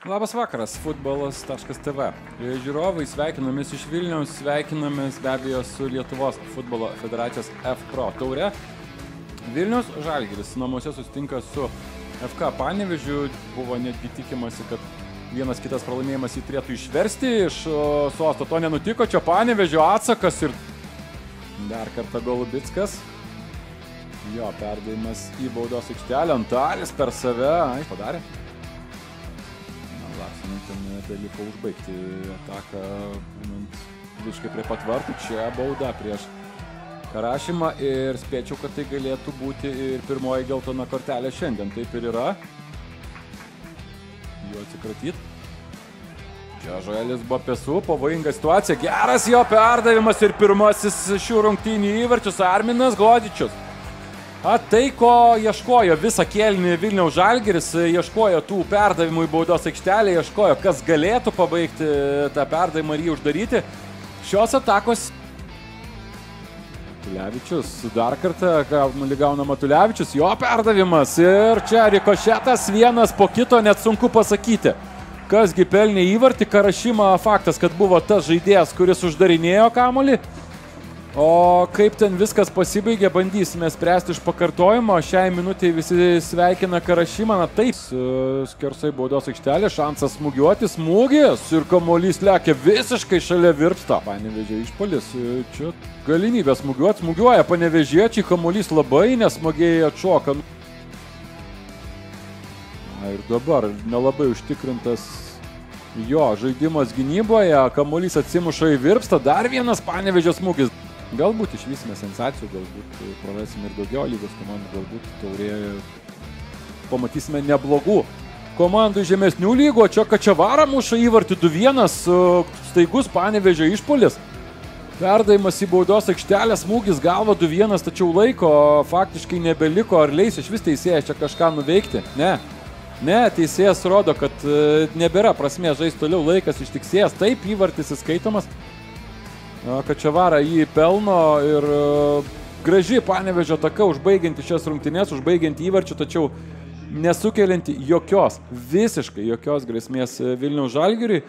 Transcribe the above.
Labas vakaras, futbolas.tv. Žiūrovai, sveikinamės iš Vilniaus, sveikinamės be abejo su Lietuvos futbolo federacijos F-Pro taure. Vilniaus Žalgiris namuose susitinka su FK Panevėžiu. Buvo netgi tikimasi, kad vienas kitas pralaimėjimas jį turėtų išversti iš sosto. To nenutiko, čia Panevėžio atsakas ir dar kartą Golubickas. Jo perdavimas į baudos aikštelę, Antalis per save, padarė. Larsenui ten beliko užbaigti ataką, visiškai prie pat vartų, čia bauda prieš Karašimą ir spėčiau, kad tai galėtų būti ir pirmoji geltona kortelė šiandien, taip ir yra. Jo atsikratyti. Čia Žoelis Bopesu, pavojinga situacija, geras jo perdavimas ir pirmasis šių rungtynių įvarčius Arminas Godičius. Tai, ko ieškojo visą kėlinį Vilniaus Žalgiris, ieškojo tų perdavimų į baudos aikštelę, ieškojo, kas galėtų pabaigti tą perdavimą ir jį uždaryti. Šios atakos Matulevičius, dar kartą gauna Matulevičius, jo perdavimas ir čia rikošetas vienas po kito, net sunku pasakyti. Kasgi pelnė įvartį, Karašimą faktas, kad buvo tas žaidėjas, kuris uždarinėjo kamuolį. O kaip ten viskas pasibaigė, bandysime spręsti iš pakartojimo. Šiai minutėje visi sveikina Karašimą. Na taip, skersai baudos aikštelė, šansas smūgiuoti, smūgis ir kamuolys lekia visiškai šalia virpsta. Panevėžio išpuolis, čia galimybė smūgiuoti, smūgiuoja panevėžiečiai, kamuolys labai nesmagiai atšoka. Ir dabar nelabai užtikrintas jo žaidimas gynyboje, kamuolys atsimuša į virpstą, dar vienas Panevėžio smūgis. Galbūt išvysime sensacijų, galbūt prarasime ir daugiau lygos komandų, galbūt taurėje pamatysime neblogų komandų žemesnių lygų. Čia Kačavara muša įvartį 2-1, staigus Panevėžio išpuolis. Perdavimas į baudos aikštelę, smūgis galva 2-1, tačiau laiko faktiškai nebeliko. Ar leis iš vis teisėjas čia kažką nuveikti? Ne, teisėjas rodo, kad nebėra prasmės žaisti toliau, laikas ištiksėjęs. Taip, įvartis įskaitomas. Kačavara jį pelno ir graži Panevėžio ataka, užbaigianti šias rungtynes, užbaigianti įvarčių, tačiau nesukelianti visiškai jokios grėsmės Vilniaus Žalgiriui.